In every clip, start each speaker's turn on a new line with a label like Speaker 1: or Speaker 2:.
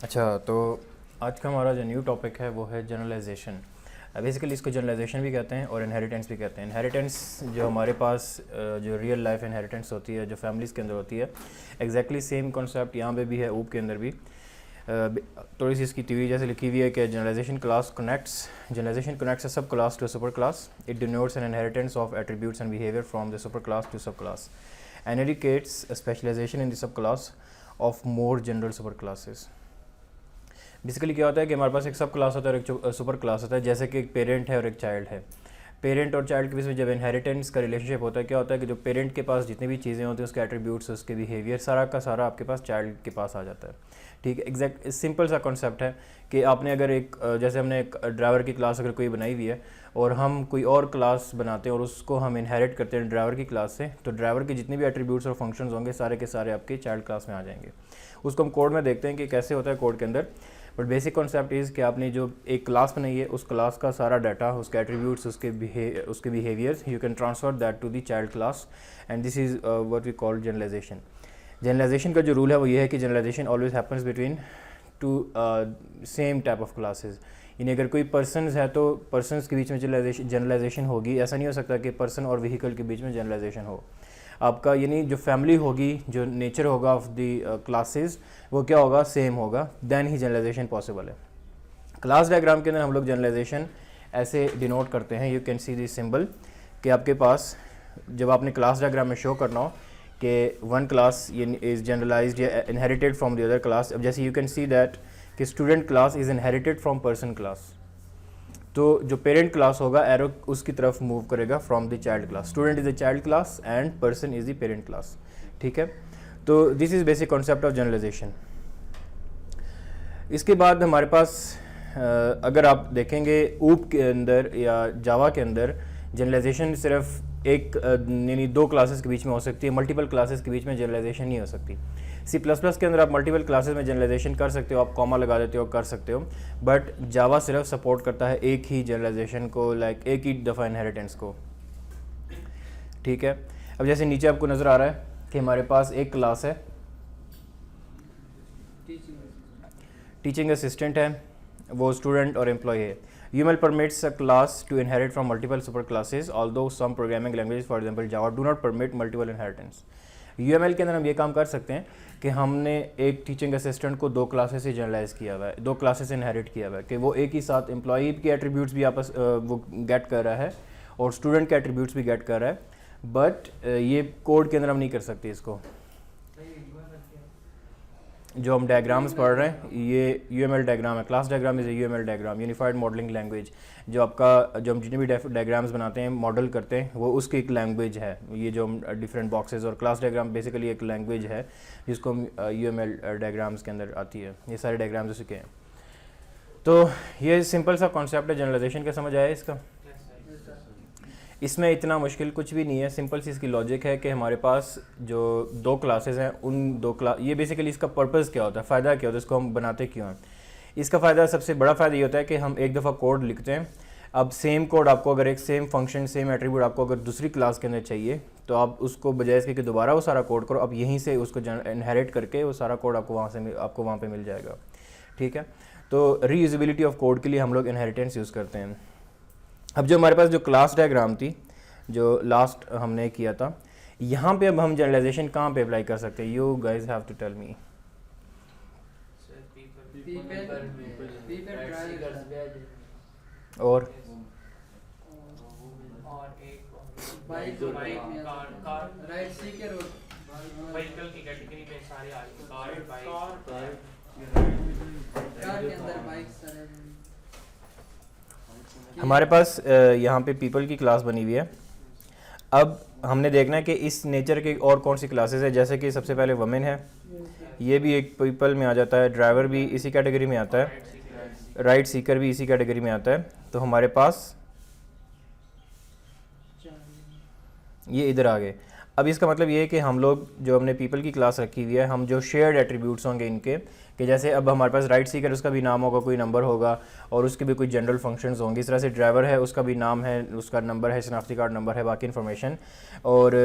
Speaker 1: अच्छा, तो आज का हमारा जो न्यू टॉपिक है वो है जनरलाइजेशन। बेसिकली इसको जनरलाइजेशन भी कहते हैं और इनहेरिटेंस भी कहते हैं। इनहेरिटेंस जो हमारे पास जो रियल लाइफ इनहेरिटेंस होती है, जो फैमिलीज़ के अंदर होती है, एग्जैक्टली सेम कॉन्सेप्ट यहाँ पे भी है, ऊप के अंदर भी। थोड़ी सी इसकी थ्योरी जैसे लिखी हुई है कि generalisation connects a sub class to super class. It denotes an inheritance of attributes and behaviour from the super class to sub class and indicates specialisation in the sub class of more general super classes. Basically क्या होता है कि हमारे पास एक सब class होता है और एक सुपर क्लास होता है। जैसे कि एक पेरेंट है और एक चाइल्ड है। पेरेंट और चाइल्ड के बीच में जब इनहेरिटेंस का रिलेशनशिप होता है, क्या होता है कि जो पेरेंट के पास जितनी भी चीज़ें होती हैं, उसके एट्रीब्यूट्स, उसके बिहेवियर, सारा का सारा आपके पास चाइल्ड के पास आ जाता है। ठीक है, एग्जैक्ट सिंपल सा कॉन्सेप्ट है कि आपने अगर एक जैसे हमने एक ड्राइवर की क्लास अगर कोई बनाई हुई है और हम कोई और क्लास बनाते हैं और उसको हम इनहेरिट करते हैं ड्राइवर की क्लास से, तो ड्राइवर के जितने भी एट्रीब्यूट्स और फंक्शंस होंगे सारे के सारे आपके चाइल्ड क्लास में आ जाएंगे। उसको हम कोड में देखते हैं कि कैसे होता है कोड के अंदर। बट बेसिक कॉन्सेप्ट इज़ कि आपने जो एक क्लास बनाई है, उस क्लास का सारा डाटा, उसके एट्रीब्यूट्स, उसके behaviours, you can transfer that to the child class and this is what we call generalisation. Generalisation का जो रूल है वो ये है कि generalisation always happens between two same type of classes. यानी अगर कोई पर्सनस है तो पर्सनस के बीच में जनरलाइजेशन होगी। ऐसा नहीं हो सकता कि पर्सन और व्हीकल के बीच में जनरलाइजेशन हो। आपका यानी जो फैमिली होगी, जो नेचर होगा ऑफ द क्लासेस, वो क्या होगा, सेम होगा, देन ही जनरलाइजेशन पॉसिबल है। क्लास डायग्राम के अंदर हम लोग जनरलाइजेशन ऐसे डिनोट करते हैं, you can see this symbol, कि आपके पास जब आपने क्लास डायग्राम में शो करना हो कि वन क्लास इज़ जनरलाइज्ड या inherited from the other class. अब जैसे यू कैन सी दैट कि student class is inherited from person class, तो जो पेरेंट क्लास होगा एरो उसकी तरफ मूव करेगा from the child class. Student is the child class and person is the parent class. ठीक है, तो this is basic concept of generalisation. इसके बाद हमारे पास अगर आप देखेंगे ऊप के अंदर या जावा के अंदर जनरलाइजेशन सिर्फ एक यानी दो क्लासेस के बीच में हो सकती है, मल्टीपल क्लासेस के बीच में जनरलाइजेशन नहीं हो सकती। C++ के अंदर आप मल्टीपल क्लासेस में जनरलाइजेशन कर सकते हो, आप कॉमा लगा देते हो, कर सकते हो, बट जावा सिर्फ सपोर्ट करता है एक ही जनरलाइजेशन को, लाइक एक ही दफ़ा इनहेरिटेंस को। ठीक है, अब जैसे नीचे आपको नज़र आ रहा है कि हमारे पास एक क्लास है, टीचिंग असिस्टेंट है, वो स्टूडेंट और एम्प्लॉय है। UML permits a class to inherit from multiple super classes, although some programming languages, for example Java, do not permit multiple inheritance. UML के अंदर हम ये काम कर सकते हैं कि हमने एक टीचिंग असिस्टेंट को दो क्लासेस से जनरलाइज किया हुआ है, दो क्लासेस से इनहेरिट किया हुआ है कि वो एक ही साथ एम्प्लॉई के एट्रीब्यूट्स भी आपस वो गेट कर रहा है और स्टूडेंट के एट्रीब्यूट्स भी गेट कर रहा है, बट ये कोड के अंदर हम नहीं कर सकते इसको। जो हम डायग्राम्स पढ़ रहे हैं ये UML डायग्राम है। Class diagram is UML diagram, unified modelling language. जो हम जितने भी डायग्राम्स बनाते हैं, मॉडल करते हैं, वो उसकी एक लैंग्वेज है। ये जो हम डिफरेंट बॉक्सेस, और क्लास डायग्राम बेसिकली एक लैंग्वेज है जिसको हम UML डायग्राम्स के अंदर आती है। ये सारे डायग्राम्स उसी के हैं। तो ये सिंपल सा कॉन्सेप्ट है जनरलाइजेशन का, समझ आया इसका? इसमें इतना मुश्किल कुछ भी नहीं है, सिंपल सी इसकी लॉजिक है कि हमारे पास जो दो क्लासेस हैं, उन दो क्लास, ये बेसिकली इसका पर्पस क्या होता है, फ़ायदा क्या होता है, इसको हम बनाते क्यों हैं। इसका फ़ायदा, सबसे बड़ा फ़ायदा ये होता है कि हम एक दफ़ा कोड लिखते हैं। अब सेम कोड आपको अगर एक सेम फंक्शन, सेम एट्रीब्यूट आपको अगर दूसरी क्लास के अंदर चाहिए, तो आप उसको बजाय इसके कि दोबारा वो सारा कोड करो, अब यहीं से उसको इनहेरिट करके वो सारा कोड आपको वहाँ पे मिल जाएगा। ठीक है, तो रीयूजेबिलिटी ऑफ कोड के लिए हम लोग इनहेरिटेंस यूज़ करते हैं। अब जो हमारे पास जो क्लास डायग्राम थी, जो लास्ट हमने किया था, यहाँ पे अब हम जनरलाइजेशन कहाँ पे अप्लाई कर सकते हैं? You guys have to tell me. और हमारे पास यहाँ पे पीपल की क्लास बनी हुई है। अब हमने देखना है कि इस नेचर के और कौन सी क्लासेस है। जैसे कि सबसे पहले वमेन है, ये भी एक पीपल में आ जाता है, ड्राइवर भी इसी कैटेगरी में आता है, राइट सीकर भी इसी कैटेगरी में आता है। तो हमारे पास ये इधर आ गए। अब इसका मतलब ये है कि हम लोग जो हमने पीपल की क्लास रखी हुई है, हम जो शेयर्ड एट्रीब्यूट्स होंगे इनके, कि जैसे अब हमारे पास राइट सीकर, उसका भी नाम होगा, कोई नंबर होगा, और उसके भी कोई जनरल फंक्शंस होंगे। इस तरह से ड्राइवर है, उसका भी नाम है, उसका नंबर है, शनाख्ती कार्ड नंबर है, बाकी इन्फॉर्मेशन। और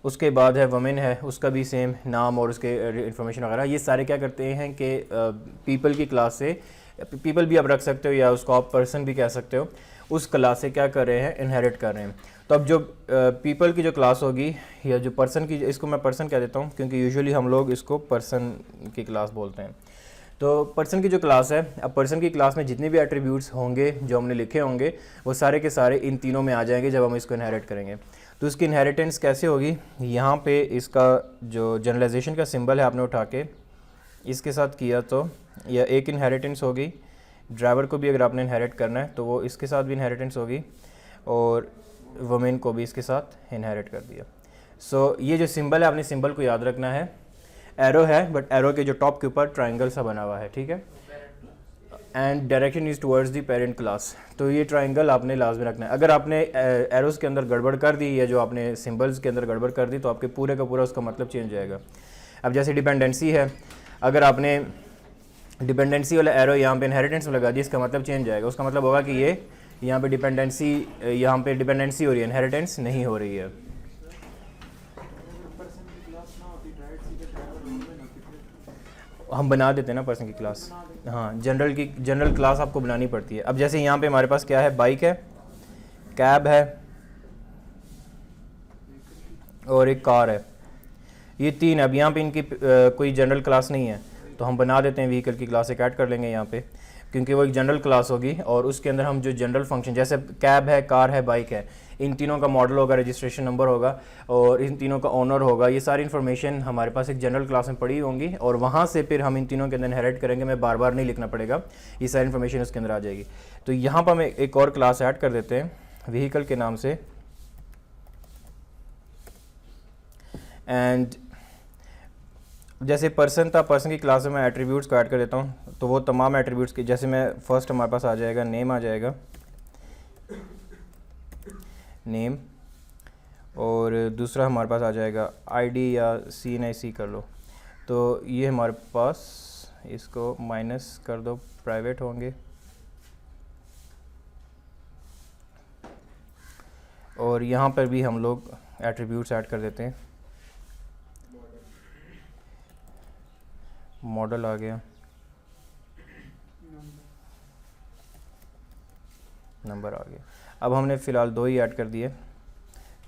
Speaker 1: उसके बाद है वमेन है, उसका भी सेम नाम और उसके इंफॉर्मेशन वगैरह। ये सारे क्या करते हैं कि पीपल की क्लास से, पीपल भी आप रख सकते हो या उसको आप पर्सन भी कह सकते हो, उस क्लास से क्या कर रहे हैं, इनहेरिट कर रहे हैं। तो अब जो पीपल की जो क्लास होगी या जो पर्सन की, इसको मैं पर्सन कह देता हूँ क्योंकि यूजुअली हम लोग इसको पर्सन की क्लास बोलते हैं। तो पर्सन की जो क्लास है, अब पर्सन की क्लास में जितने भी एट्रीब्यूट्स होंगे जो हमने लिखे होंगे वो सारे के सारे इन तीनों में आ जाएंगे जब हम इसको इनहेरिट करेंगे। तो इसकी इनहेरिटेंस कैसे होगी, यहाँ पे इसका जो जनरलाइजेशन का सिंबल है आपने उठा के इसके साथ किया तो यह एक इनहेरिटेंस होगी। ड्राइवर को भी अगर आपने इनहेरिट करना है तो वो इसके साथ भी इनहेरिटेंस होगी, और वुमेन को भी इसके साथ इनहेरिट कर दिया। सो ये जो सिंबल है, आपने सिंबल को याद रखना है। एरो है, बट एरो के जो टॉप के ऊपर ट्राइंगल सा बना हुआ है, ठीक है। And direction is towards the parent class, तो ये ट्राइंगल आपने लाजमी रखना है। अगर आपने एरोस के अंदर गड़बड़ कर दी या जो आपने सिंबल्स के अंदर गड़बड़ कर दी तो आपके पूरे का पूरा उसका मतलब चेंज हो जाएगा। अब जैसे डिपेंडेंसी है, अगर आपने डिपेंडेंसी वाला एरो यहाँ पे इनहेरिटेंस में लगा दी, इसका मतलब चेंज जाएगा। उसका मतलब होगा कि ये यहाँ पे डिपेंडेंसी हो रही है, इनहेरिटेंस नहीं हो रही है। हम बना देते हैं ना पर्सन की क्लास, हाँ, जनरल क्लास आपको बनानी पड़ती है। अब जैसे यहाँ पे हमारे पास क्या है, बाइक है, कैब है और एक कार है, ये तीन। अब यहाँ पे इनकी कोई जनरल क्लास नहीं है तो हम बना देते हैं व्हीकल की क्लास, एक ऐड कर लेंगे यहाँ पे, क्योंकि वो एक जनरल क्लास होगी और उसके अंदर हम जो जनरल फंक्शन, जैसे कैब है, कार है, बाइक है, इन तीनों का मॉडल होगा, रजिस्ट्रेशन नंबर होगा और इन तीनों का ओनर होगा। ये सारी इन्फॉर्मेशन हमारे पास एक जनरल क्लास में पड़ी होंगी और वहाँ से फिर हम इन तीनों के अंदर इनहेरिट करेंगे। मैं बार बार नहीं लिखना पड़ेगा, ये सारी इन्फॉर्मेशन उसके अंदर आ जाएगी। तो यहाँ पर हम एक और क्लास ऐड कर देते हैं व्हीकल के नाम से। एंड जैसे पर्सन था, पर्सन की क्लास में मैं एट्रीब्यूट्स को ऐड कर देता हूँ, तो वो तमाम एट्रीब्यूट्स की, जैसे मैं फर्स्ट हमारे पास आ जाएगा नेम, आ जाएगा नेम, और दूसरा हमारे पास आ जाएगा आईडी या CNIC कर लो। तो ये हमारे पास, इसको माइनस कर दो, प्राइवेट होंगे, और यहाँ पर भी हम लोग एट्रीब्यूट्स ऐड कर देते हैं। मॉडल आ गया, नंबर आ गया। अब हमने फ़िलहाल दो ही ऐड कर दिए।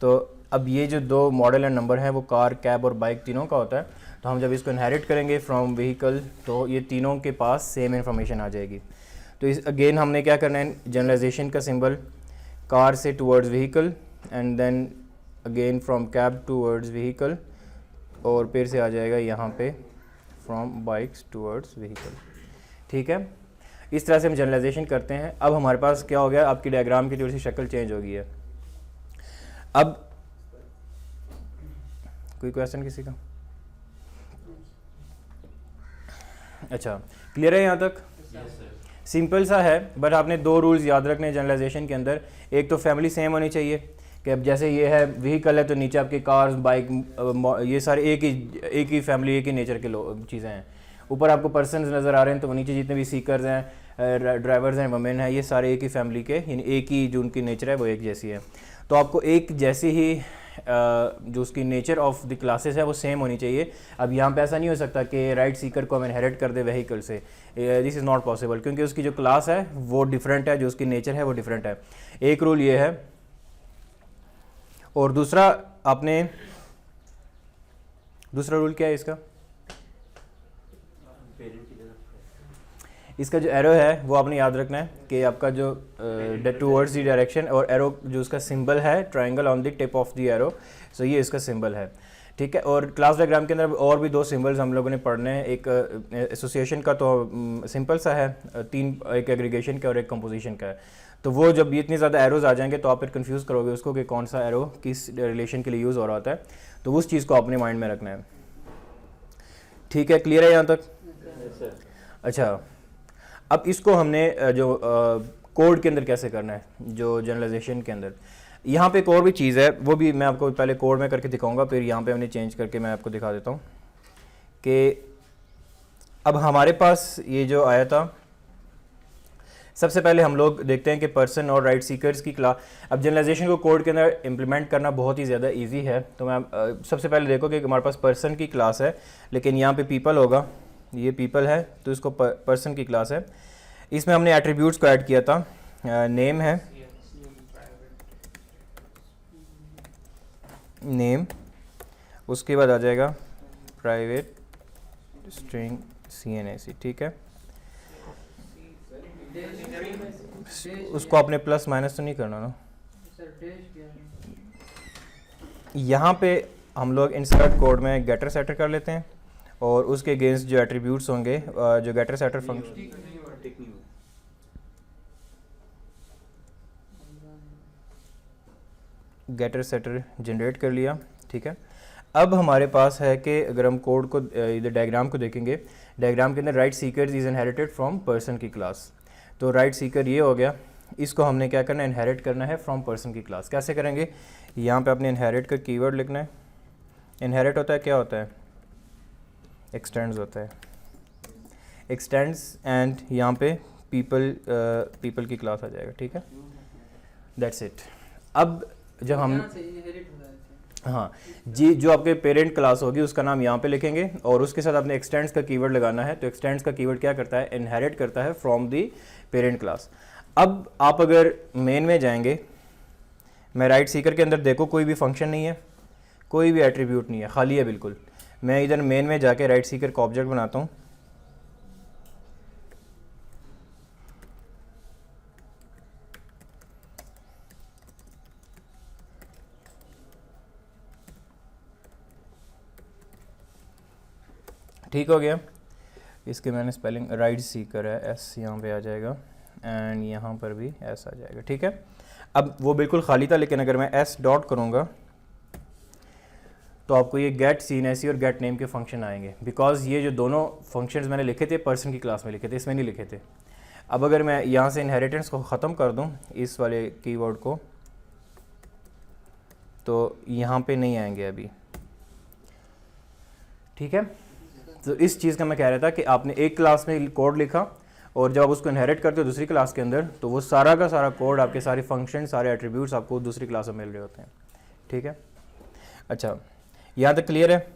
Speaker 1: तो अब ये जो दो मॉडल एंड नंबर हैं वो कार, कैब और बाइक तीनों का होता है। तो हम जब इसको इनहेरिट करेंगे फ्रॉम व्हीकल तो ये तीनों के पास सेम इन्फॉर्मेशन आ जाएगी। तो इस अगेन हमने क्या करना है, जनरलाइजेशन का सिंबल कार से towards vehicle and then again from cab towards vehicle, और फिर से आ जाएगा यहाँ पे फ्रॉम बाइक्स टूवर्ड्स व्हीकल, ठीक है। इस तरह से हम जनरलाइजेशन करते हैं। अब हमारे पास क्या हो गया, आपकी डायग्राम की थोड़ी सी शक्ल चेंज हो गई है। अब कोई क्वेश्चन किसी का? अच्छा, क्लियर है यहाँ तक? सिंपल सा है, बट आपने दो रूल्स याद रखने जनरलाइजेशन के अंदर। एक तो फैमिली सेम होनी चाहिए कि अब जैसे ये है व्हीकल है तो नीचे आपके कार्स, बाइक, ये सारे एक ही फैमिली, एक ही नेचर के चीज़ें हैं। ऊपर आपको पर्सन्स नज़र आ रहे हैं तो नीचे जितने भी सीकर्स हैं, ड्राइवर्स हैं, वमेन हैं, ये सारे एक ही फैमिली के, यानी एक ही जो उनकी नेचर है वो एक जैसी है। तो आपको एक जैसी ही जो उसकी नेचर ऑफ द क्लासेस है वो सेम होनी चाहिए। अब यहाँ पे ऐसा नहीं हो सकता कि राइट सीकर को हम इनहेरिट कर दे व्हीकल से, दिस इज़ नॉट पॉसिबल, क्योंकि उसकी जो क्लास है वो डिफरेंट है, जो उसकी नेचर है वो डिफरेंट है। एक रूल ये है। और दूसरा रूल क्या है इसका जो एरो है वो आपने याद रखना है कि आपका जो टूवर्ड्स दी डायरेक्शन, और एरो जो उसका सिंबल है triangle on the tip of the arrow, so ये इसका सिंबल है, ठीक है। और क्लास डायग्राम के अंदर और भी दो सिंबल्स हम लोगों ने पढ़ने हैं। एक एसोसिएशन का तो सिंपल सा है, एक एग्रीगेशन का और एक कंपोजिशन का है। तो वो जब इतनी ज़्यादा एरोज़ आ जाएंगे तो आप फिर कंफ्यूज करोगे उसको कि कौन सा एरो किस रिलेशन के लिए यूज़ हो रहा होता है। तो उस चीज़ को अपने माइंड में रखना है, ठीक है। क्लियर है यहाँ तक? अच्छा, अब इसको हमने जो कोड के अंदर कैसे करना है, जो जनरलाइजेशन के अंदर, यहाँ पे एक और भी चीज़ है, वो भी मैं आपको पहले कोड में करके दिखाऊंगा, फिर यहाँ पे हमने चेंज करके मैं आपको दिखा देता हूँ कि अब हमारे पास ये जो आया था सबसे पहले हम लोग देखते हैं कि पर्सन और राइट सीकर्स की क्लास। अब जनरलाइजेशन को कोड के अंदर इंप्लीमेंट करना बहुत ही ज़्यादा इजी है। तो मैं सबसे पहले देखो कि हमारे पास पर्सन की क्लास है, लेकिन यहाँ पे पीपल होगा, ये पीपल है तो इसको पर्सन की क्लास है। इसमें हमने एट्रीब्यूट्स को ऐड किया था, नेम है, नेम, उसके बाद आ जाएगा प्राइवेट स्ट्रिंग CNAC, ठीक है। उसको आपने प्लस माइनस तो नहीं करना ना। यहाँ पे हम लोग इंसर्ट कोड में गेटर सेटर कर लेते हैं और उसके अगेंस्ट जो एट्रीब्यूट्स होंगे, जो getter setter function, getter setter generate कर लिया, ठीक है। अब हमारे पास है कि अगर हम कोड को इधर डायग्राम को देखेंगे, डायग्राम के अंदर right Sikar is inherited from person की क्लास। तो राइट सीकर ये हो गया, इसको हमने क्या करना है, इनहेरिट करना है फ्रॉम पर्सन की क्लास। कैसे करेंगे, यहाँ पे आपने इनहेरिट का कीवर्ड लिखना है। इनहेरिट होता है, क्या होता है, एक्सटेंड्स होता है, एक्सटेंड्स, एंड यहाँ पे पीपल की क्लास आ जाएगा, ठीक है। That's it. अब जब हम हाँ जी, जो आपके पेरेंट क्लास होगी उसका नाम यहाँ पे लिखेंगे और उसके साथ आपने एक्सटेंड्स का कीवर्ड लगाना है। तो एक्सटेंड्स का कीवर्ड क्या करता है, इनहेरिट करता है फ्रॉम दी पेरेंट क्लास। अब आप अगर मेन में जाएंगे, मैं राइट सीकर के अंदर देखो कोई भी फंक्शन नहीं है, कोई भी एट्रीब्यूट नहीं है, खाली है बिल्कुल। मैं इधर मेन में जाके राइट सीकर का ऑब्जेक्ट बनाता हूँ। ठीक हो गया। इसके मैंने स्पेलिंग राइट सीकर है, एस यहाँ पे आ जाएगा एंड यहाँ पर भी एस आ जाएगा, ठीक है। अब वो बिल्कुल खाली था, लेकिन अगर मैं एस डॉट करूँगा तो आपको ये गेट CNAC और गेट नेम के फंक्शन आएंगे, बिकॉज ये जो दोनों फंक्शंस मैंने लिखे थे पर्सन की क्लास में लिखे थे, इसमें नहीं लिखे थे। अब अगर मैं यहाँ से इनहेरिटेंस को ख़त्म कर दूँ, इस वाले कीवर्ड को, तो यहाँ पे नहीं आएंगे अभी, ठीक है। तो इस चीज़ का मैं कह रहा था कि आपने एक क्लास में कोड लिखा और जब आप उसको इनहेरिट करते हो दूसरी क्लास के अंदर, तो वो सारा का सारा कोड, आपके सारे फंक्शन, सारे एट्रीब्यूट्स आपको दूसरी क्लास में मिल रहे होते हैं, ठीक है। अच्छा, यहाँ तक क्लियर है।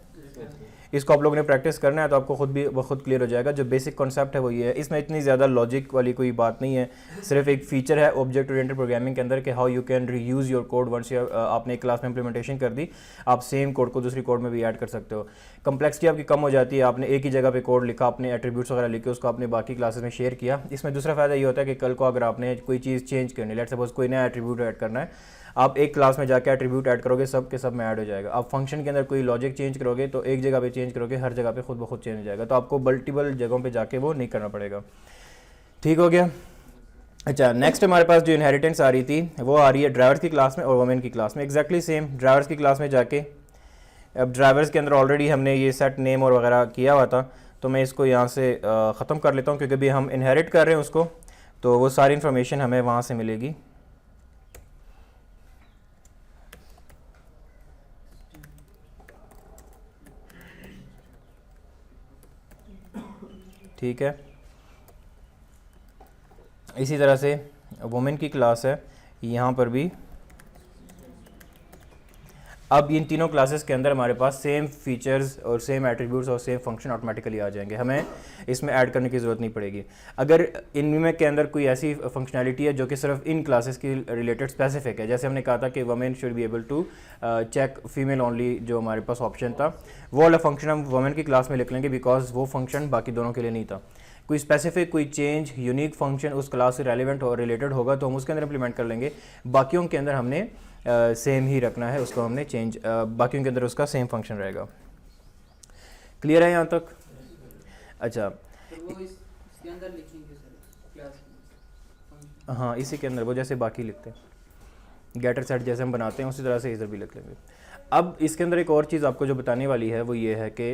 Speaker 1: इसको आप लोगों ने प्रैक्टिस करना है तो आपको खुद क्लियर हो जाएगा। जो बेसिक कॉन्सेप्ट है वो ये है, इसमें इतनी ज़्यादा लॉजिक वाली कोई बात नहीं है, सिर्फ एक फीचर है ऑब्जेक्ट ओरिएंटेड प्रोग्रामिंग के अंदर कि how you can reuse your code once आपने एक क्लास में इंप्लीमेंटेशन कर दी, आप सेम कोड को दूसरी कोड में भी ऐड कर सकते हो। कम्प्लेक्सिटी आपकी कम हो जाती है। आपने एक ही जगह पे कोड लिखा, अपने एट्रीब्यूट्स वगैरह लिखे, उसको आपने बाकी क्लासेस में शेयर किया। इसमें दूसरा फ़ायदा ये होता है कि कल को अगर आपने कोई चीज़ चेंज करनी, लेट्स सपोज कोई नया एट्रीब्यूट ऐड करना है, आप एक क्लास में जाके एट्रीब्यूट ऐड करोगे, सब के सब में ऐड हो जाएगा। आप फंक्शन के अंदर कोई लॉजिक चेंज करोगे तो एक जगह पे चेंज करोगे, हर जगह पे खुद ब खुद चेंज हो जाएगा, तो आपको मल्टीपल जगहों पे जाके वो नहीं करना पड़ेगा, ठीक हो गया। अच्छा, नेक्स्ट हमारे पास जो इनहेरिटेंस आ रही थी वो आ रही है ड्राइवर्स की क्लास में और वुमेन की क्लास में। एक्जैक्टली सेम, ड्राइवर्स की क्लास में जाके, अब ड्राइवर्स के अंदर ऑलरेडी हमने ये सेट नेम और वगैरह किया हुआ था, तो मैं इसको यहाँ से ख़त्म कर लेता हूँ क्योंकि अभी हम इनहेरिट कर रहे हैं उसको, तो वो सारी इन्फॉर्मेशन हमें वहाँ से मिलेगी। ठीक है, इसी तरह से वुमेन की क्लास है, यहाँ पर भी। अब इन तीनों क्लासेस के अंदर हमारे पास सेम फीचर्स और सेम एट्रीब्यूट्स और सेम फंक्शन ऑटोमेटिकली आ जाएंगे, हमें इसमें ऐड करने की ज़रूरत नहीं पड़ेगी। अगर इनमें के अंदर कोई ऐसी फंक्शनैलिटी है जो कि सिर्फ इन क्लासेस की रिलेटेड स्पेसिफिक है, जैसे हमने कहा था कि women should be able to check female only, जो हमारे पास ऑप्शन था, वो वाला फंक्शन हम वुमेन की क्लास में लिख लेंगे, बिकॉज वो फंक्शन बाकी दोनों के लिए नहीं था। कोई स्पेसिफिक, कोई चेंज, यूनिक फंक्शन उस क्लास से रेलिवेंट और रिलेटेड होगा तो हम उसके अंदर इंप्लीमेंट कर लेंगे। बाकियों के अंदर हमने सेम ही रखना है, उसको हमने चेंज, बाकियों के अंदर उसका सेम फंक्शन रहेगा। क्लियर है यहाँ तक? अच्छा,
Speaker 2: तो वो इसके अंदर लिखेंगे सर क्लास में?
Speaker 1: हाँ, इसी के अंदर वो जैसे बाकी लिखते हैं, गेटर सेट जैसे हम बनाते हैं उसी तरह से इधर भी लिख लेंगे। अब इसके अंदर एक और चीज़ आपको जो बताने वाली है वो ये है कि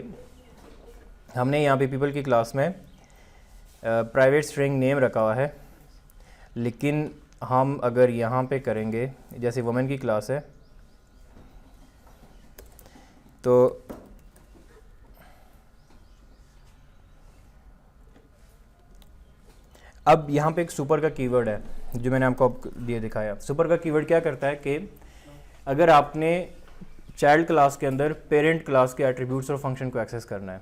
Speaker 1: हमने यहाँ पे पीपल की क्लास में प्राइवेट स्ट्रिंग नेम रखा हुआ है, लेकिन हम अगर यहाँ पे करेंगे, जैसे वुमेन की क्लास है, तो अब यहाँ पे एक सुपर का कीवर्ड है जो मैंने आपको दिए दिखाया। सुपर का कीवर्ड क्या करता है कि अगर आपने चाइल्ड क्लास के अंदर पेरेंट क्लास के एट्रीब्यूट्स और फंक्शन को एक्सेस करना है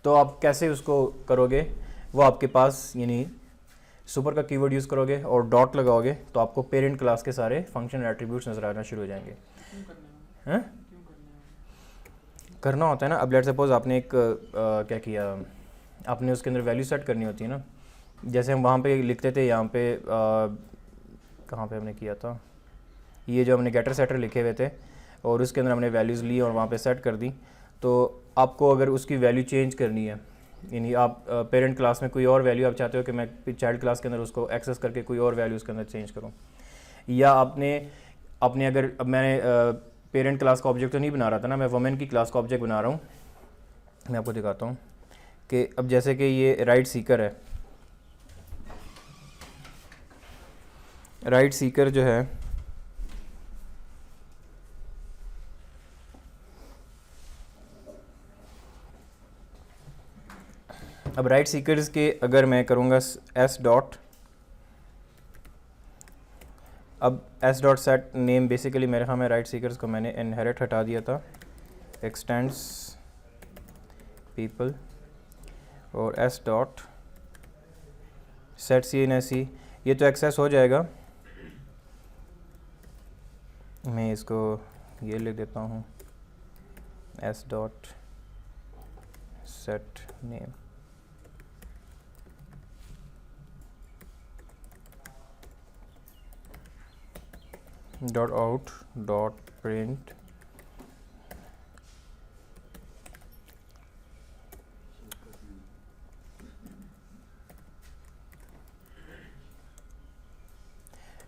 Speaker 1: तो आप कैसे उसको करोगे, वो आपके पास यानी सुपर का कीवर्ड यूज़ करोगे और डॉट लगाओगे तो आपको पेरेंट क्लास के सारे फंक्शन एट्रीब्यूट्स नज़र आना शुरू हो जाएंगे।
Speaker 2: क्यों करना है?
Speaker 1: हैं
Speaker 2: क्यों करना है?
Speaker 1: करना होता है ना। अब लेट सपोज आपने एक क्या किया, आपने उसके अंदर वैल्यू सेट करनी होती है ना। जैसे हम वहाँ पे लिखते थे, यहाँ पे कहाँ पे हमने किया था, ये जो हमने गेटर सेटर लिखे हुए थे और उसके अंदर हमने वैल्यूज़ ली और वहाँ पे सेट कर दी। तो आपको अगर उसकी वैल्यू चेंज करनी है, यानी आप पेरेंट क्लास में कोई और वैल्यू आप चाहते हो कि मैं चाइल्ड क्लास के अंदर उसको एक्सेस करके कोई और वैल्यू उसके अंदर चेंज करूँ, या आपने अगर अब मैंने पेरेंट क्लास का ऑब्जेक्ट तो नहीं बना रहा था ना, मैं वुमेन की क्लास का ऑब्जेक्ट बना रहा हूँ। मैं आपको दिखाता हूँ कि अब जैसे कि ये राइट सीकर है, राइट सीकर जो है अब राइट सीकर्स के अगर मैं करूँगा एस डॉट, अब S dot set name basically मेरे ख्याल में राइट सीकर्स को मैंने इनहेरिट हटा दिया था, एक्सटेंड्स पीपल, और S dot set C N S E, ये तो एक्सेस हो जाएगा। मैं इसको ये लिख देता हूँ S dot set name, dot out dot print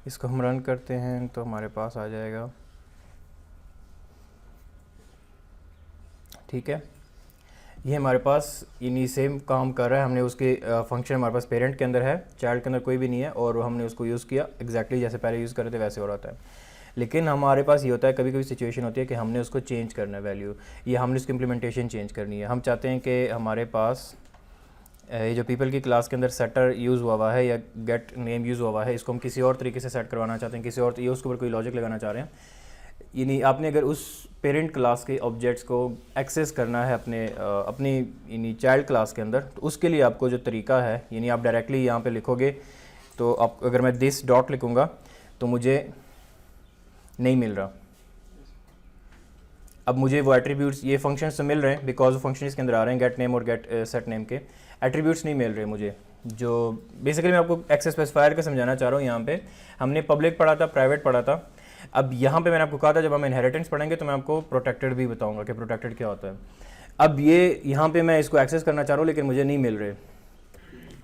Speaker 1: इसको हम रन करते हैं तो हमारे पास आ जाएगा। ठीक है, ये हमारे पास इन्हीं सेम काम कर रहा है। हमने उसके फंक्शन हमारे पास पेरेंट के अंदर है, चाइल्ड के अंदर कोई भी नहीं है, और हमने उसको यूज़ किया एग्जैक्टली जैसे पहले यूज़ कर रहे थे वैसे हो रहा है। लेकिन हमारे पास ये होता है, कभी कभी सिचुएशन होती है कि हमने उसको चेंज करना है वैल्यू, या हमने उसकी इम्प्लीमेंटेशन चेंज करनी है। हम चाहते हैं कि हमारे पास ये जो पीपल की क्लास के अंदर सेटर यूज़ हुआ है या गेट नेम यूज़ हुआ है, इसको हम किसी और तरीके से सेट करवाना चाहते हैं, किसी और ये उसके ऊपर कोई लॉजिक लगाना चाह रहे हैं। यानी आपने अगर उस पेरेंट क्लास के ऑब्जेक्ट्स को एक्सेस करना है अपनी यानी चाइल्ड क्लास के अंदर, तो उसके लिए आपको जो तरीका है, यानी आप डायरेक्टली यहाँ पे लिखोगे तो आप अगर मैं दिस डॉट लिखूँगा तो मुझे नहीं मिल रहा। अब मुझे वो एट्रीब्यूट्स ये फंक्शंस तो मिल रहे हैं बिकॉज वो फंक्शन इसके अंदर आ रहे हैं, गेट नेम और गेट सेट नेम के एट्रीब्यूट्स नहीं मिल रहे मुझे। जो बेसिकली मैं आपको एक्सेस स्पेसिफायर का समझाना चाह रहा हूँ। यहाँ पे हमने पब्लिक पढ़ा था, प्राइवेट पढ़ा था। अब यहाँ पे मैंने आपको कहा था जब हम इनहेरिटेंस पढ़ेंगे तो मैं आपको प्रोटेक्टेड भी बताऊँगा कि प्रोटेक्टेड क्या होता है। अब ये यहाँ पे मैं इसको एक्सेस करना चाह रहा हूँ लेकिन मुझे नहीं मिल रहे।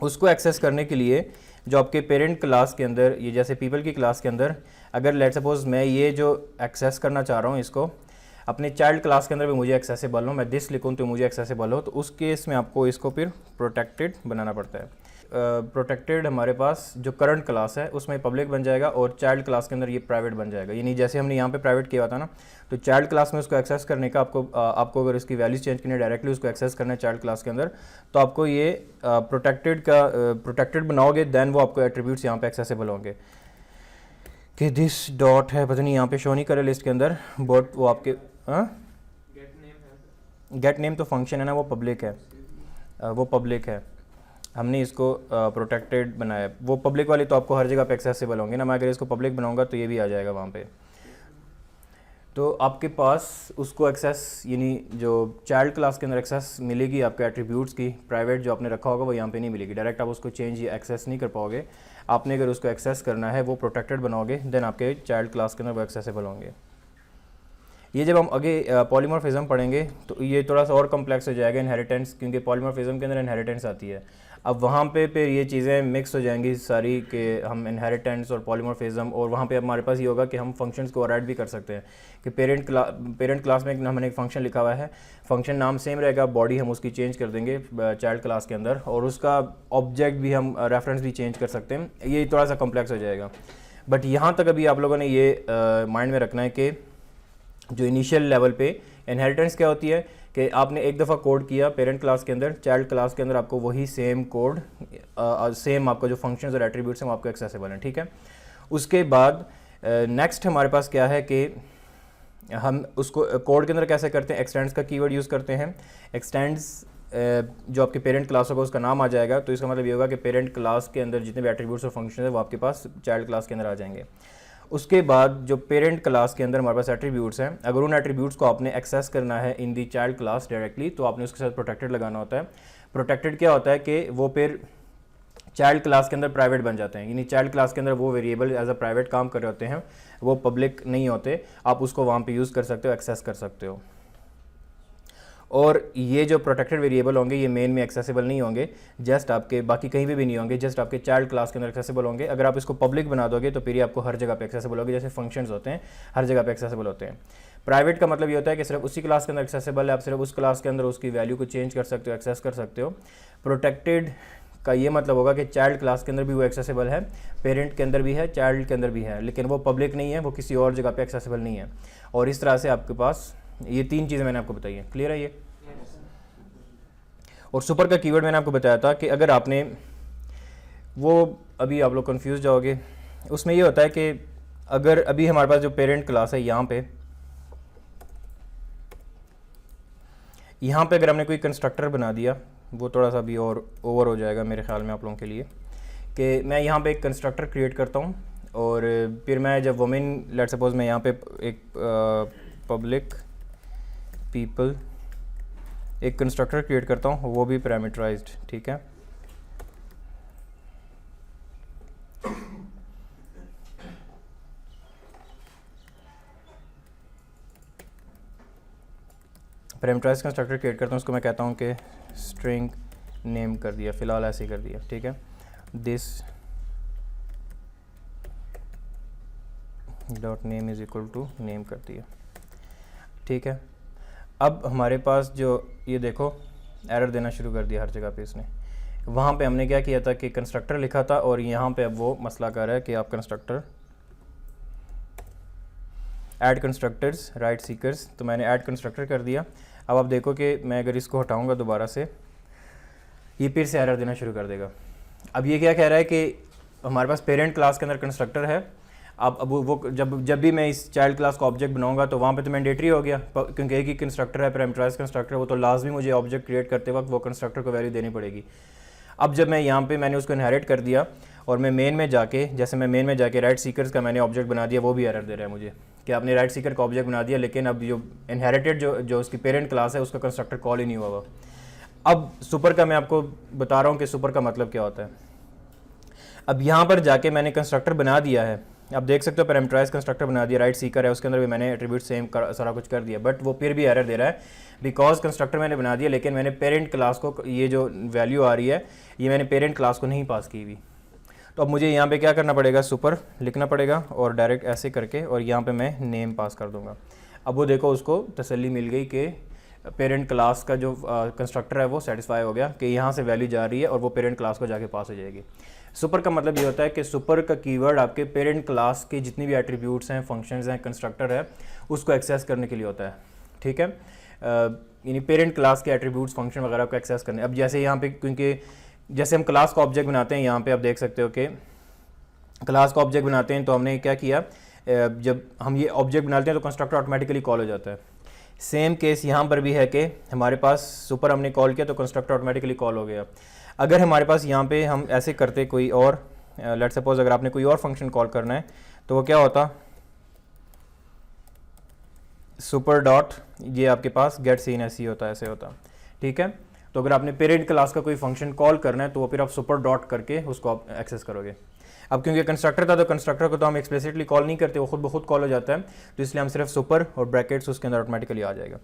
Speaker 1: उसको एक्सेस करने के लिए जो आपके पेरेंट क्लास के अंदर, ये जैसे पीपल की क्लास के अंदर, अगर लेट सपोज मैं ये जो एक्सेस करना चाह रहा हूँ इसको अपने चाइल्ड क्लास के अंदर भी मुझे एक्सेसिबल हो, मैं दिस लिखूँ तो मुझे एक्सेसिबल हो, तो उस केस में आपको इसको फिर प्रोटेक्टेड बनाना पड़ता है। प्रोटेक्टेड हमारे पास जो करंट क्लास है उसमें पब्लिक बन जाएगा और चाइल्ड क्लास के अंदर ये प्राइवेट बन जाएगा। यानी जैसे हमने यहाँ पे प्राइवेट किया था ना, तो चाइल्ड क्लास में उसको एक्सेस करने का आपको अगर इसकी वैल्यूज चेंज करनी है, डायरेक्टली उसको एक्सेस करना है चाइल्ड क्लास के अंदर, तो आपको ये प्रोटेक्टेड बनाओगे, देन वो आपको एट्रीब्यूट्स यहाँ पे एक्सेसिबल होंगे। कि दिस डॉट है, पता नहीं यहाँ पे शो नहीं करे लिस्ट के अंदर, बट वो आपके गेट नेम तो फंक्शन है ना, वो पब्लिक है, वो पब्लिक है। हमने इसको प्रोटेक्टेड बनाया, वो पब्लिक वाली तो आपको हर जगह पे एक्सेसिबल होंगे ना। मैं अगर इसको पब्लिक बनाऊंगा तो ये भी आ जाएगा वहाँ पे। तो आपके पास उसको एक्सेस यानी जो चाइल्ड क्लास के अंदर एक्सेस मिलेगी आपके एट्रीब्यूट्स की, प्राइवेट जो आपने रखा होगा वो यहाँ पे नहीं मिलेगी। डायरेक्ट आप उसको चेंज या एक्सेस नहीं कर पाओगे। आपने अगर उसको एक्सेस करना है वो प्रोटेक्टेड बनाओगे, देन आपके चाइल्ड क्लास के अंदर वो एक्सेसिबल होंगे। ये जब हम आगे पॉलीमॉर्फिज्म पढ़ेंगे तो ये थोड़ा सा और कम्प्लेक्स हो जाएगा इनहेरिटेंस, क्योंकि पॉलीमॉर्फिज्म के अंदर इनहेरिटेंस आती है। अब वहाँ पे फिर ये चीज़ें मिक्स हो जाएंगी सारी कि हम इनहेरिटेंस और पॉलीमॉर्फिज्म, और वहाँ पे हमारे पास ये होगा कि हम फंक्शंस को ओवरराइड भी कर सकते हैं कि पेरेंट क्लास में हमने एक फंक्शन लिखा हुआ है, फंक्शन नाम सेम रहेगा, बॉडी हम उसकी चेंज कर देंगे चाइल्ड क्लास के अंदर, और उसका ऑब्जेक्ट भी हम रेफरेंस भी चेंज कर सकते हैं। ये थोड़ा सा कम्प्लेक्स हो जाएगा, बट यहाँ तक अभी आप लोगों ने ये माइंड में रखना है कि जो इनिशियल लेवल पे इनहेरिटेंस क्या होती है कि आपने एक दफ़ा कोड किया पेरेंट क्लास के अंदर, चाइल्ड क्लास के अंदर आपको वही सेम कोड सेम आपका जो फंक्शंस और एट्रीब्यूट्स हैं वो आपको एक्सेसिबल हैं, ठीक है। उसके बाद नेक्स्ट हमारे पास क्या है कि हम उसको कोड के अंदर कैसे करते हैं, एक्सटेंड्स का कीवर्ड यूज़ करते हैं। एक्सटेंड्स जो आपके पेरेंट क्लास होगा उसका नाम आ जाएगा, तो इसका मतलब ये होगा कि पेरेंट क्लास के अंदर जितने भी एट्रीब्यूट्स और फंक्शन है वो आपके पास चाइल्ड क्लास के अंदर आ जाएंगे। उसके बाद जो पेरेंट क्लास के अंदर हमारे पास एट्रीब्यूट्स हैं, अगर उन एट्रीब्यूट्स को आपने एक्सेस करना है इन दी चाइल्ड क्लास डायरेक्टली, तो आपने उसके साथ प्रोटेक्टेड लगाना होता है। प्रोटेक्टेड क्या होता है कि वो फिर चाइल्ड क्लास के अंदर प्राइवेट बन जाते हैं, यानी चाइल्ड क्लास के अंदर वो वेरिएबल एज अ प्राइवेट काम कर रहे होते हैं, वो पब्लिक नहीं होते, आप उसको वहाँ पे यूज़ कर सकते हो, एक्सेस कर सकते हो। और ये जो प्रोटेक्टेड वेरिएबल होंगे ये मेन में एक्सेसिबल नहीं होंगे, जस्ट आपके बाकी कहीं भी नहीं होंगे, जस्ट आपके चाइल्ड क्लास के अंदर एक्सेसिबल होंगे। अगर आप इसको पब्लिक बना दोगे तो फिर ये आपको हर जगह पे एक्सेसिबल होगी, जैसे फंक्शंस होते हैं हर जगह पे एक्सेसिबल होते हैं। प्राइवेट का मतलब ये होता है कि सिर्फ उसी क्लास के अंदर एक्सेसिबल है, आप सिर्फ उस क्लास के अंदर उसकी वैल्यू को चेंज कर सकते हो, एक्सेस कर सकते हो। प्रोटेक्टेड का ये मतलब होगा कि चाइल्ड क्लास के अंदर भी वो एक्सेसिबल है, पेरेंट के अंदर भी है, चाइल्ड के अंदर भी है, लेकिन वो पब्लिक नहीं है, वो किसी और जगह पे एक्सेसिबल नहीं है। और इस तरह से आपके पास ये तीन चीज़ें मैंने आपको बताई हैं, क्लियर है ये। और सुपर का कीवर्ड मैंने आपको बताया था कि अगर आपने वो, अभी आप लोग कंफ्यूज जाओगे, उसमें ये होता है कि अगर अभी हमारे पास जो पेरेंट क्लास है यहाँ पे अगर हमने कोई कंस्ट्रक्टर बना दिया, वो थोड़ा सा भी और ओवर हो जाएगा मेरे ख्याल में आप लोगों के लिए, कि मैं यहाँ पे एक कंस्ट्रक्टर क्रिएट करता हूँ और फिर मैं जब वुमेन, लेट्स सपोज मैं यहाँ पे एक पब्लिक पीपल एक कंस्ट्रक्टर क्रिएट करता हूँ, वो भी पैरामीटराइज्ड, ठीक है। पैरामीटराइज्ड कंस्ट्रक्टर क्रिएट करता हूँ, उसको मैं कहता हूँ कि स्ट्रिंग नेम कर दिया, फ़िलहाल ऐसे ही कर दिया, ठीक है। This dot name is equal to name कर दिया, ठीक है। अब हमारे पास जो ये देखो एरर देना शुरू कर दिया हर जगह पे इसने। वहाँ पे हमने क्या किया था कि कंस्ट्रक्टर लिखा था, और यहाँ पे अब वो मसला कर रहा है कि आप constructor add constructors right seekers, तो मैंने ऐड कंस्ट्रक्टर कर दिया। अब आप देखो कि मैं अगर इसको हटाऊँगा दोबारा से, ये फिर से एरर देना शुरू कर देगा। अब ये क्या कह रहा है कि हमारे पास पेरेंट क्लास के अंदर कंस्ट्रक्टर है, अब वो जब भी मैं इस चाइल्ड क्लास को ऑब्जेक्ट बनाऊंगा तो वहाँ पे तो मैंडेटरी हो गया, क्योंकि एक ही कंस्ट्रक्टर है पैरामीटराइज्ड कंस्ट्रक्टर, वो तो लाजमी मुझे ऑब्जेक्ट क्रिएट करते वक्त वो कंस्ट्रक्टर को वैल्यू देनी पड़ेगी। अब जब मैं यहाँ पे मैंने उसको इनहेरिट कर दिया और मैं मेन में जाके, जैसे मैं मेन में जाके राइट सीकर्स का मैंने ऑब्जेक्ट बना दिया, वो भी एरर दे रहा है मुझे कि आपने राइट सीकर का ऑब्जेक्ट बना दिया, लेकिन अब जो इनहेरिटेड जो उसकी पेरेंट क्लास है उसका कंस्ट्रक्टर कॉल ही नहीं हुआ। अब सुपर का मैं आपको बता रहा हूँ कि सुपर का मतलब क्या होता है। अब यहाँ पर जाके मैंने कंस्ट्रक्टर बना दिया है, आप देख सकते हो पैरामीटराइज्ड कंस्ट्रक्टर बना दिया, राइट सीकर है, उसके अंदर भी मैंने एट्रीब्यूट सेम सारा कुछ कर दिया, बट वो फिर भी एरर दे रहा है बिकॉज कंस्ट्रक्टर मैंने बना दिया, लेकिन मैंने पेरेंट क्लास को, ये जो वैल्यू आ रही है ये मैंने पेरेंट क्लास को नहीं पास की हुई। तो अब मुझे यहाँ पे क्या करना पड़ेगा, सुपर लिखना पड़ेगा और डायरेक्ट ऐसे करके, और यहाँ पे मैं नेम पास कर दूँगा। अब वो देखो उसको तसल्ली मिल गई कि पेरेंट क्लास का जो कंस्ट्रक्टर है वो सेटिस्फाई हो गया कि यहाँ से वैल्यू जा रही है और वो पेरेंट क्लास को जाके पास हो जाएगी। सुपर का मतलब ये होता है कि सुपर का कीवर्ड आपके पेरेंट क्लास के जितनी भी एट्रीब्यूट्स हैं, फंक्शंस हैं, कंस्ट्रक्टर है, उसको एक्सेस करने के लिए होता है, ठीक है। यानी पेरेंट क्लास के एट्रीब्यूट्स, फंक्शन वगैरह को एक्सेस करने। अब जैसे यहाँ पे, क्योंकि जैसे हम क्लास का ऑब्जेक्ट बनाते हैं, यहाँ पे आप देख सकते हो कि क्लास का ऑब्जेक्ट बनाते हैं तो हमने क्या किया, जब हम ये ऑब्जेक्ट बनाते हैं तो कंस्ट्रक्टर ऑटोमेटिकली कॉल हो जाता है। सेम केस यहाँ पर भी है कि हमारे पास सुपर हमने कॉल किया तो कंस्ट्रक्टर ऑटोमेटिकली कॉल हो गया। अगर हमारे पास यहाँ पे हम ऐसे करते कोई और, लेट्स सपोज अगर आपने कोई और फंक्शन कॉल करना है तो वो क्या होता, सुपर डॉट, ये आपके पास गेट सीन ऐसी होता है, ऐसे होता, ठीक है। तो अगर आपने पेरेंट क्लास का कोई फंक्शन कॉल करना है तो वो फिर आप सुपर डॉट करके उसको आप एक्सेस करोगे। अब क्योंकि कंस्ट्रक्टर था तो कंस्ट्रक्टर को तो हम एक्सप्लिसिटली कॉल नहीं करते, वो खुद ब खुद कॉल हो जाता है, तो इसलिए हम सिर्फ सुपर और ब्रैकेट्स उसके अंदर ऑटोमेटिकली आ जाएगा,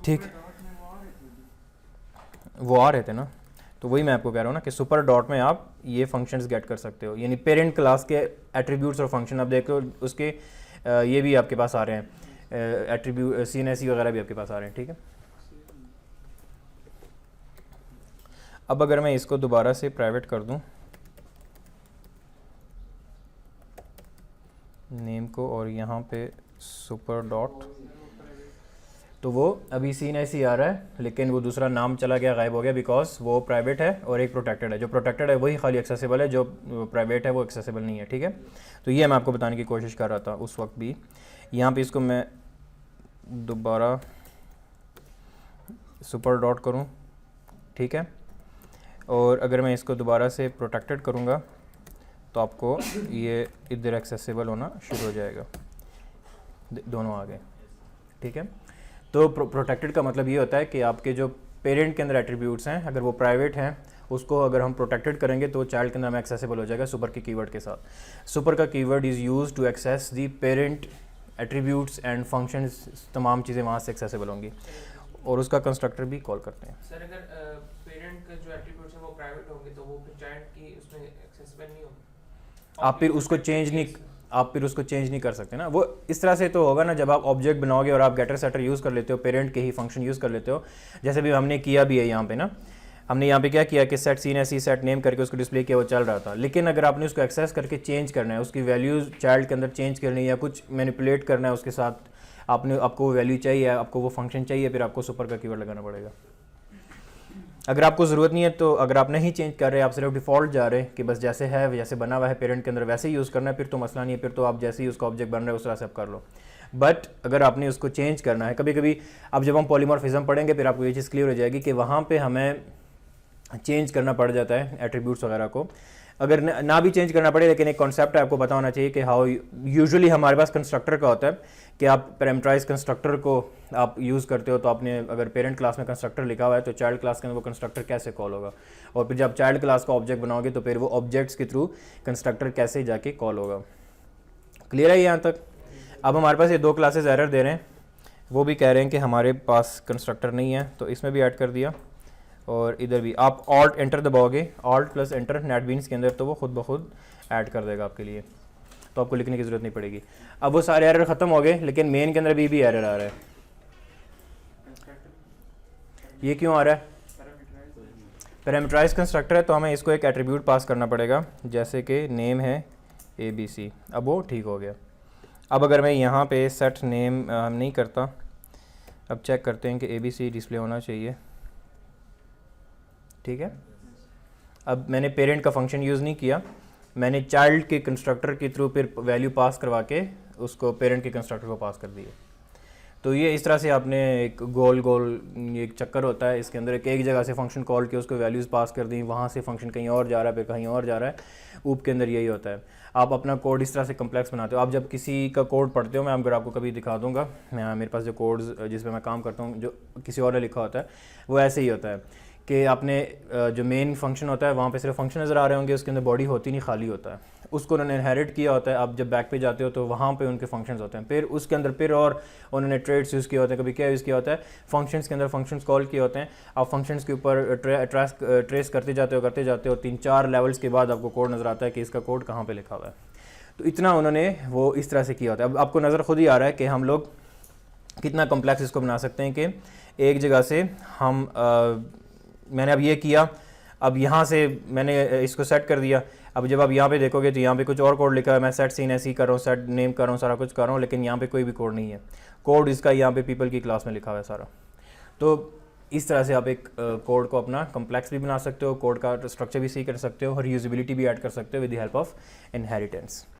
Speaker 1: ठीक। वो आ रहे थे ना, तो वही मैं आपको कह रहा हूँ ना कि सुपर डॉट में आप ये फंक्शंस गेट कर सकते हो, यानी पेरेंट क्लास के एट्रीब्यूट्स और फंक्शन। अब देखो उसके ये भी आपके पास आ रहे हैं, एट्रीब्यूट CNSE वगैरह भी आपके पास आ रहे हैं, ठीक है। अब अगर मैं इसको दोबारा से प्राइवेट कर दूं नेम को, और यहाँ पे सुपर डॉट, तो वो अभी सीन ऐसे ही आ रहा है, लेकिन वो दूसरा नाम चला गया, गायब हो गया, बिकॉज वो प्राइवेट है और एक प्रोटेक्टेड है। जो प्रोटेक्टेड है वही खाली एक्सेसिबल है, जो प्राइवेट है वो एक्सेसिबल नहीं है, ठीक है। तो ये मैं आपको बताने की कोशिश कर रहा था उस वक्त भी। यहाँ पे इसको मैं दोबारा सुपर डॉट करूँ, ठीक है, और अगर मैं इसको दोबारा से प्रोटेक्टेड करूँगा तो आपको ये इधर एक्सेसिबल होना शुरू हो जाएगा, दोनों आ गए, ठीक है। तो प्रोटेक्टेड का मतलब ये होता है कि आपके जो पेरेंट के अंदर एट्रीब्यूट्स हैं, अगर वो प्राइवेट हैं, उसको अगर हम प्रोटेक्टेड करेंगे तो चाइल्ड के अंदर में एक्सेसिबल हो जाएगा सुपर के कीवर्ड के साथ। सुपर का keyword is use to access the parent attributes and functions, तमाम चीज़ें वहाँ से एक्सेसिबल होंगी, और उसका कंस्ट्रक्टर भी कॉल करते हैं।
Speaker 3: सर अगर पेरेंट का जो एट्रीब्यूट्स है वो प्राइवेट होंगे तो वो फिर चाइल्ड की उसमें एक्सेसिबल नहीं होंगे,
Speaker 1: आप फिर उसको चेंज नहीं कर सकते ना। वो इस तरह से तो होगा ना, जब आप ऑब्जेक्ट बनाओगे और आप गेटर सेटर यूज़ कर लेते हो, पेरेंट के ही फंक्शन यूज़ कर लेते हो, जैसे भी हमने किया भी है यहाँ पे ना। हमने यहाँ पे क्या किया कि सेट सीन ऐसी सेट नेम करके उसको डिस्प्ले किया, वो चल रहा था। लेकिन अगर आपने उसको एक्सेस करके चेंज करना है, उसकी वैल्यूज़ चाइल्ड के अंदर चेंज करनी है या कुछ मैनिपुलेट करना है उसके साथ, आपको वो वैल्यू चाहिए, आपको वो फंक्शन चाहिए, फिर आपको सुपर का कीवर्ड लगाना पड़ेगा। अगर आपको ज़रूरत नहीं है तो, अगर आप नहीं चेंज कर रहे, आप सिर्फ डिफ़ॉल्ट जा रहे कि बस जैसे है, जैसे बना हुआ है पेरेंट के अंदर वैसे ही यूज़ करना है, फिर तो मसला नहीं है, फिर तो आप जैसे ही उसका ऑब्जेक्ट बन रहा है उस तरह से आप कर लो। बट अगर आपने उसको चेंज करना है, कभी कभी अब जब हम पॉलीमॉर्फिज्म पढ़ेंगे फिर आपको ये चीज़ क्लियर हो जाएगी कि वहाँ पे हमें चेंज करना पड़ जाता है एट्रीब्यूट्स वगैरह को। अगर ना भी चेंज करना पड़े, लेकिन एक कॉन्सेप्ट है, आपको पता होना चाहिए कि हाउ यूजुअली हमारे पास कंस्ट्रक्टर का होता है कि आप पैरामीटराइज कंस्ट्रक्टर को आप यूज़ करते हो, तो आपने अगर पेरेंट क्लास में कंस्ट्रक्टर लिखा हुआ है तो चाइल्ड क्लास के अंदर वो कंस्ट्रक्टर कैसे कॉल होगा, और फिर जब चाइल्ड क्लास का ऑब्जेक्ट बनाओगे तो फिर वो ऑब्जेक्ट्स के थ्रू कंस्ट्रक्टर कैसे जाके कॉल होगा। क्लियर है यहाँ तक? अब हमारे पास ये दो क्लासेस एरर दे रहे हैं, वो भी कह रहे हैं कि हमारे पास कंस्ट्रक्टर नहीं है, तो इसमें भी ऐड कर दिया, और इधर भी आप ऑल्ट एंटर दबाओगे, ऑल्ट प्लस एंटर नेटबीन्स के अंदर, तो वो खुद ब खुद ऐड कर देगा आपके लिए, तो आपको लिखने की ज़रूरत नहीं पड़ेगी। अब वो सारे एरर ख़त्म हो गए, लेकिन मेन के अंदर भी एरर आ रहा है। ये क्यों आ रहा है? पैरामीटराइज कंस्ट्रक्टर है, तो हमें इसको एक एट्रीब्यूट पास करना पड़ेगा, जैसे कि नेम है ABC। अब वो ठीक हो गया। अब अगर मैं यहाँ पे सेट नेम नहीं करता, अब चेक करते हैं कि ABC डिस्प्ले होना चाहिए, ठीक है। अब मैंने पेरेंट का फंक्शन यूज़ नहीं किया, मैंने चाइल्ड के कंस्ट्रक्टर के थ्रू फिर वैल्यू पास करवा के उसको पेरेंट के कंस्ट्रक्टर को पास कर दिए। तो ये इस तरह से आपने एक गोल एक चक्कर होता है इसके अंदर, एक जगह से फंक्शन कॉल किया, उसको वैल्यूज़ पास कर दी, वहाँ से फंक्शन कहीं और जा रहा है, फिर कहीं और जा रहा है। ऊप के अंदर यही होता है। आप अपना कोड इस तरह से कम्प्लेक्स बनाते हो। आप जब किसी का कोड पढ़ते हो, मैं अगर आपको कभी दिखा दूँगा, मैं मेरे पास जो कोड्स जिस पर मैं काम करता हूँ, जो किसी और ने लिखा होता है, वो ऐसे ही होता है कि आपने जो मेन फंक्शन होता है वहाँ पे सिर्फ फंक्शन नज़र आ रहे होंगे, उसके अंदर बॉडी होती नहीं, खाली होता है, उसको उन्होंने इनहेरिट किया होता है। आप जब बैक पे जाते हो तो वहाँ पे उनके फंक्शंस होते हैं, फिर उसके अंदर फिर और उन्होंने ट्रेड्स यूज़ किए होते हैं, कभी क्या यूज़ किया होता है, फंक्शंस के अंदर फंक्शंस कॉल किए होते हैं। आप फंक्शंस के ऊपर ट्रेस करते जाते हो 3-4 लेवल्स के बाद आपको कोड नज़र आता है कि इसका कोड कहाँ पर लिखा हुआ है। तो इतना उन्होंने वो इस तरह से किया होता है। अब आपको नज़र खुद ही आ रहा है कि हम लोग कितना कम्प्लेक्स इसको बना सकते हैं कि एक जगह से हम मैंने अब ये किया, अब यहाँ से मैंने इसको सेट कर दिया। अब जब आप यहाँ पे देखोगे तो यहाँ पे कुछ और कोड लिखा है, मैं सेट सीन ऐसे ही कर रहा हूँ, सेट नेम कर रहा हूँ, सारा कुछ कर रहा हूँ, लेकिन यहाँ पे कोई भी कोड नहीं है। कोड इसका यहाँ पे पीपल की क्लास में लिखा हुआ है सारा। तो इस तरह से आप एक कोड को अपना कम्प्लेक्स भी बना सकते हो, कोड का स्ट्रक्चर भी सही कर सकते हो, और यूजिबिलिटी भी ऐड कर सकते हो with the help of inheritance.